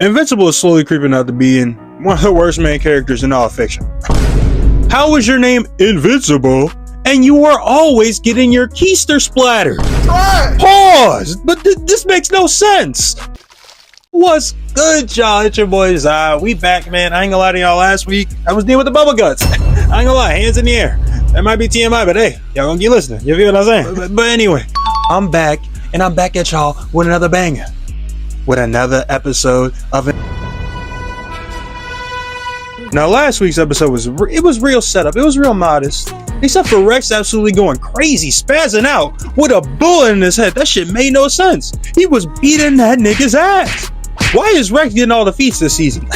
Invincible is slowly creeping out to being one of the worst main characters in all of fiction. How is your name Invincible and you are always getting your keister splattered? Pause! But this makes no sense. What's good, y'all? It's your boys. We back, man. I ain't gonna lie to y'all. Last week I was dealing with the bubble guts. I ain't gonna lie, hands in the air. That might be TMI, but hey, y'all gonna keep listening. You feel what I'm saying? But anyway, I'm back, and I'm back at y'all with another banger, with another episode of it. Now, last week's episode was real setup. It was real modest, except for Rex absolutely going crazy, spazzing out with a bullet in his head. That shit made no sense. He was beating that nigga's ass. Why is Rex getting all the feats this season?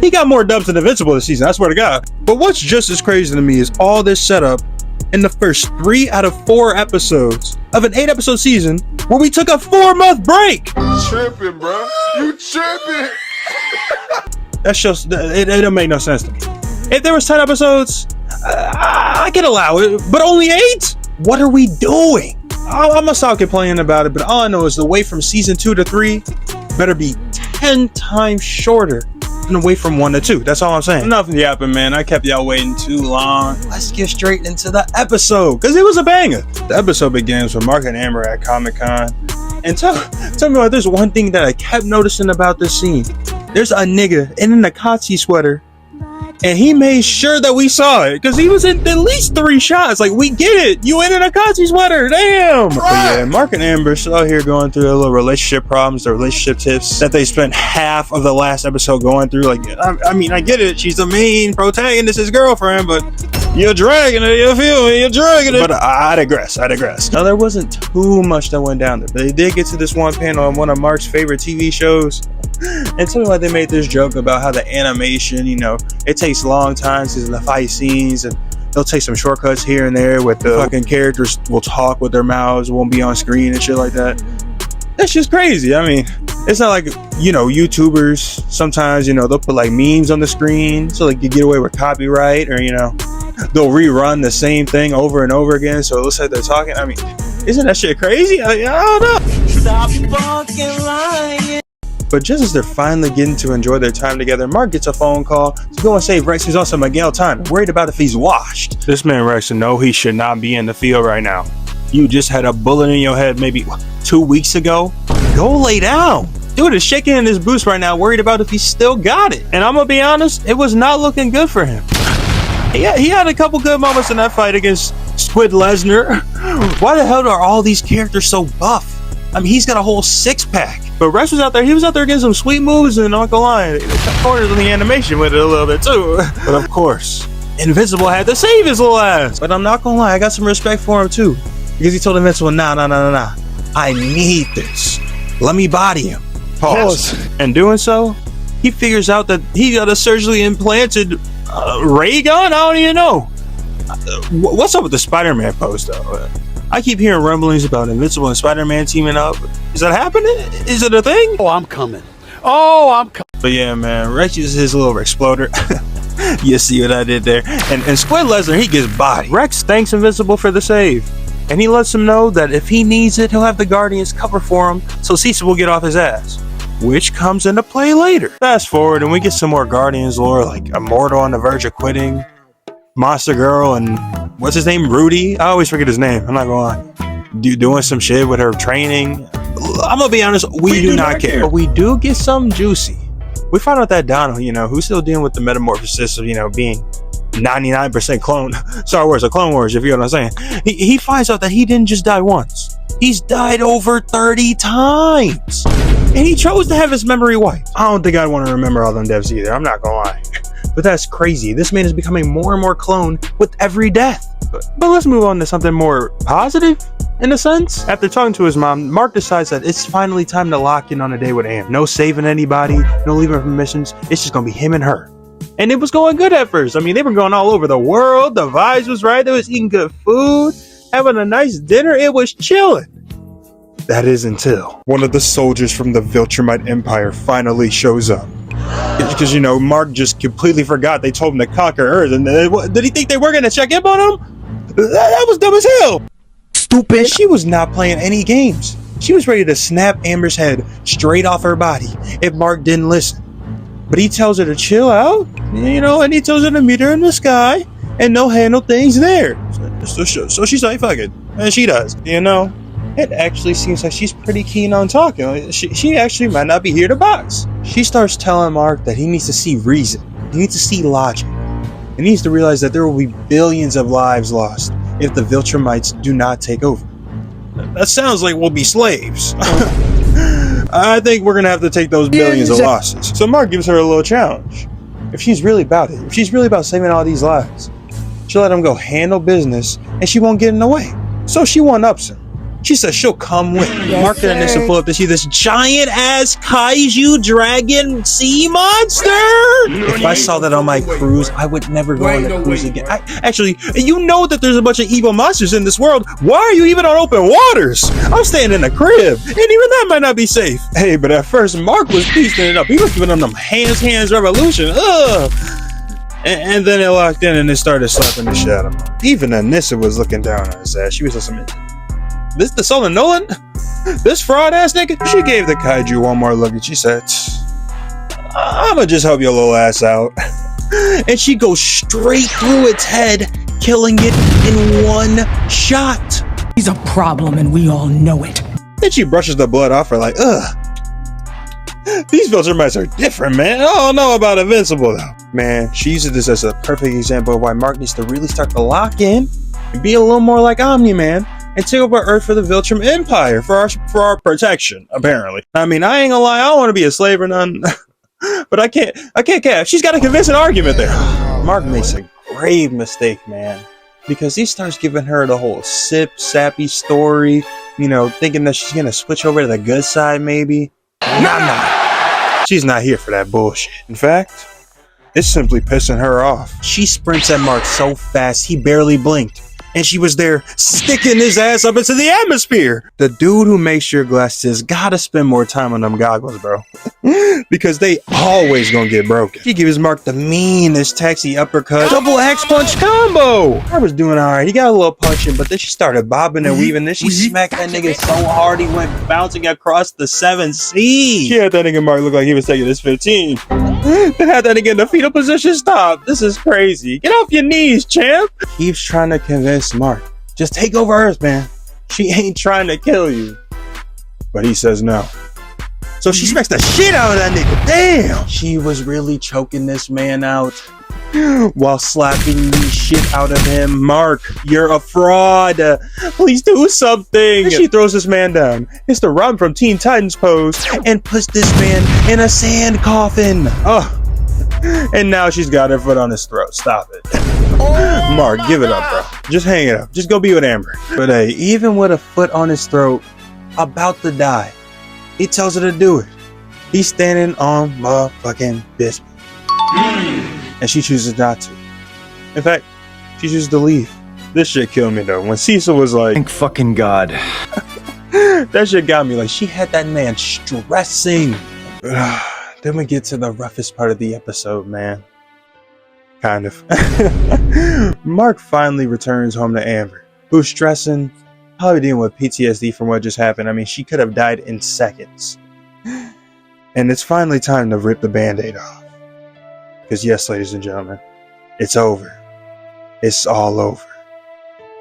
He got more dubs than Invincible this season, I swear to God. But what's just as crazy to me is all this setup in the first 3 out of 4 episodes of an 8-episode season where we took a 4-month break. You tripping, bro. You tripping. That's just, it don't make no sense to me. If there was 10 episodes, I could allow it, but only 8? What are we doing? I'm gonna stop complaining about it, but all I know is the wait from season 2 to 3 better be 10 times shorter than the wait from 1 to 2. That's all I'm saying. Enough yapping, man. I kept y'all waiting too long. Let's get straight into the episode, because it was a banger. The episode begins with Mark and Amber at Comic-Con. And tell me why there's one thing that I kept noticing about this scene. There's a nigga in an Akatsuki sweater, and he made sure that we saw it, because he was in at least 3 shots. Like, we get it. You in an Akatsuki sweater. Damn. But yeah, Mark and Amber still out here going through a little relationship problems, the relationship tips that they spent half of the last episode going through. Like, I mean, I get it. She's the main protagonist, his girlfriend, but you're dragging it. You feel me? You're dragging it. But I digress. Now, there wasn't too much that went down there. But they did get to this one panel on one of Mark's favorite TV shows. And tell me why they made this joke about how the animation, you know, it takes long times in the fight scenes, and they'll take some shortcuts here and there with the fucking characters will talk with their mouths, won't be on screen and shit like that. That's just crazy. I mean, it's not like, you know, YouTubers sometimes, you know, they'll put like memes on the screen so like you get away with copyright, or, you know, they'll rerun the same thing over and over again so it looks like they're talking. I mean, isn't that shit crazy? I don't know. Stop fucking lying. But just as they're finally getting to enjoy their time together, Mark gets a phone call to go and save Rex, who's on some Miguel time, worried about if he's washed. This man Rex to know he should not be in the field right now. You just had a bullet in your head maybe 2 weeks ago. Go lay down. Dude is shaking in his boots right now, worried about if he still got it. And I'm gonna be honest, it was not looking good for him. He had a couple good moments in that fight against Squid Lesnar. Why the hell are all these characters so buff? I mean, he's got a whole 6-pack. But Rex was out there, he was out there getting some sweet moves, and I'm not gonna lie, cut corners on the animation with it a little bit too. But of course, Invincible had to save his little ass. But I'm not gonna lie, I got some respect for him too. Because he told Invincible, nah. I need this. Let me body him. Pause. And doing so, he figures out that he got a surgically implanted ray gun? I don't even know. What's up with the Spider-Man post though? I keep hearing rumblings about Invincible and Spider-Man teaming up. Is that happening? Is it a thing? Oh, I'm coming. But yeah, man, Rex uses his little exploder. You see what I did there? And Squid Lesnar, he gets body. Rex thanks Invincible for the save, and he lets him know that if he needs it, he'll have the Guardians cover for him, so Cecil will get off his ass, which comes into play later. Fast forward, and we get some more Guardians lore, like Immortal on the verge of quitting, Monster Girl, and what's his name? Rudy? I always forget his name. I'm not gonna lie. Doing some shit with her training. I'm gonna be honest, we do not care. But we do get some juicy. We find out that Donald, you know, who's still dealing with the metamorphosis of, you know, being 99% clone. Star Wars or Clone Wars, if you know what I'm saying. He finds out that he didn't just die once. He's died over 30 times. And he chose to have his memory wiped. I don't think I'd want to remember all them devs either. I'm not gonna lie. But that's crazy. This man is becoming more and more clone with every death. But let's move on to something more positive, in a sense. After talking to his mom, Mark decides that it's finally time to lock in on a day with Am. No saving anybody, no leaving for missions. It's just gonna be him and her. And it was going good at first. I mean, they were going all over the world. The vibes was right. They was eating good food, having a nice dinner. It was chilling. That is until one of the soldiers from the Viltumite Empire finally shows up. Because, you know, Mark just completely forgot they told him to conquer Earth. And did he think they were going to check in on him? That was dumb as hell. Stupid. She was not playing any games. She was ready to snap Amber's head straight off her body if Mark didn't listen. But he tells her to chill out, you know, and he tells her to meet her in the sky and they'll handle things there. So she's like, fuck it. And she does, you know. It actually seems like she's pretty keen on talking. She actually might not be here to box. She starts telling Mark that he needs to see reason. He needs to see logic. He needs to realize that there will be billions of lives lost if the Viltumites do not take over. That sounds like we'll be slaves. I think we're gonna have to take those billions of losses. So Mark gives her a little challenge. If she's really about it, if she's really about saving all these lives, she'll let him go handle business and she won't get in the way. So she one-ups him. She says she'll come with. Mark and Anissa pull up to see this giant ass Kaiju dragon sea monster. If I saw that on my cruise, I would never go on a cruise again. Actually, you know that there's a bunch of evil monsters in this world. Why are you even on open waters? I'm staying in a crib, and even that might not be safe. Hey, but at first, Mark was piecing it up. He was giving them hands revolution. Ugh. And then it locked in and it started slapping the shit out of him. Even Anissa was looking down on his ass. She was listening. This the son of Nolan? This fraud ass nigga? She gave the Kaiju one more look and she said, I'ma just help your little ass out. And she goes straight through its head, killing it in one shot. He's a problem and we all know it. Then she brushes the blood off her like, ugh. These Viltumites are different, man. I don't know about Invincible though. Man, she uses this as a perfect example of why Mark needs to really start to lock in and be a little more like Omniman and take over Earth for the Viltrum Empire for our protection, apparently. I mean, I ain't gonna lie, I don't want to be a slave or none, but I can't cap. She's got a convincing argument there. Mark makes a grave mistake, man, because he starts giving her the whole sappy story, you know, thinking that she's gonna switch over to the good side, maybe. Nah. She's not here for that bullshit. In fact, it's simply pissing her off. She sprints at Mark so fast, he barely blinked. And she was there sticking his ass up into the atmosphere. The dude who makes your glasses gotta spend more time on them goggles, bro. Because they always gonna get broken. She gives Mark the meanest taxi uppercut. Double axe punch combo. I was doing alright. He got a little punching, but then she started bobbing and weaving. Then she smacked that nigga so hard he went bouncing across the 7 seas. She had that nigga Mark look like he was taking his 15. Then had that nigga in the fetal position. Stop. This is crazy. Get off your knees, champ. Keeps trying to convince Mark, just take over Earth, man. She ain't trying to kill you. But he says no. So she smacks the shit out of that nigga. Damn. She was really choking this man out while slapping the shit out of him. Mark, you're a fraud. Please do something. And she throws this man down. It's the Robin from Teen Titans pose and puts this man in a sand coffin. Oh. And now she's got her foot on his throat. Stop it. Mark, give it up, bro. Just hang it up. Just go be with Amber. But hey, even with a foot on his throat, about to die, he tells her to do it. He's standing on motherfucking business. And she chooses not to. In fact, she chooses to leave. This shit killed me though. When Cecil was like, thank fucking God. That shit got me. Like, she had that man stressing. Then we get to the roughest part of the episode, man. Kind of. Mark finally returns home to Amber, who's stressing, probably dealing with PTSD from what just happened. I mean, she could have died in seconds. And it's finally time to rip the band-aid off. Because yes, ladies and gentlemen, it's over. It's all over.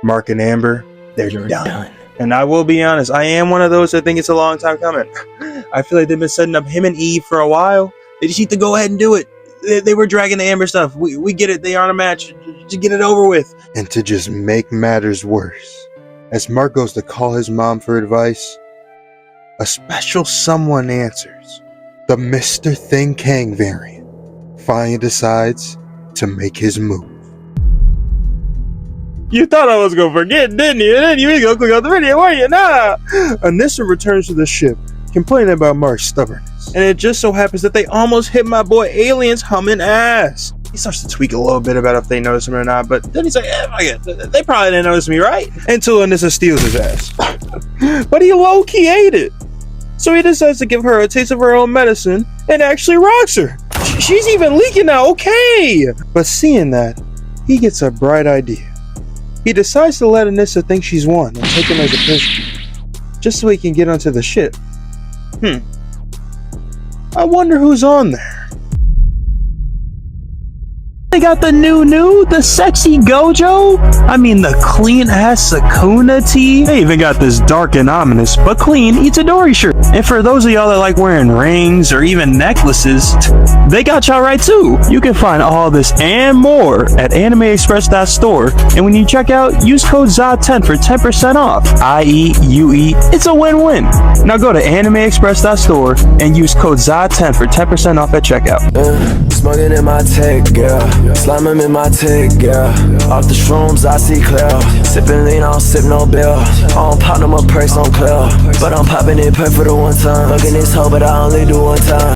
Mark and Amber, they're done. And I will be honest, I am one of those that think it's a long time coming. I feel like they've been setting up him and Eve for a while. They just need to go ahead and do it. They were dragging the Amber stuff. We get it. They aren't a match. To get it over with. And to just make matters worse, as Mark goes to call his mom for advice, a special someone answers. The Mr. Thing Kang variant finally decides to make his move. You thought I was gonna forget, didn't you? And then you ain't gonna click on the video, were you? Nah. Anissa returns to the ship, complaining about Mark's stubbornness. And it just so happens that they almost hit my boy Alien's humming ass. He starts to tweak a little bit about if they notice him or not, but then he's like, they probably didn't notice me, right? Until Anissa steals his ass. But he low-key ate it. So he decides to give her a taste of her own medicine and actually rocks her. She's even leaking now, okay! But seeing that, he gets a bright idea. He decides to let Anissa think she's won and take him as a prisoner, just so he can get onto the ship. I wonder who's on there. They got the the sexy Gojo. I mean, the clean ass Sakuna tee. They even got this dark and ominous but clean Itadori shirt. And for those of y'all that like wearing rings or even necklaces, they got y'all right too. You can find all this and more at AnimeExpress.store. And when you check out, use code ZA10 for 10% off. IEUE. It's a win-win. Now go to AnimeExpress.store and use code ZA10 for 10% off at checkout. Smoking in my tech, girl. Slamming in my tech, girl. Off the shrooms, I see clear. Sipping lean, I don't sip no bill. I don't pop no more perks on clear. But I'm popping it per for the one time. Fucking this hoe, but I only do one time.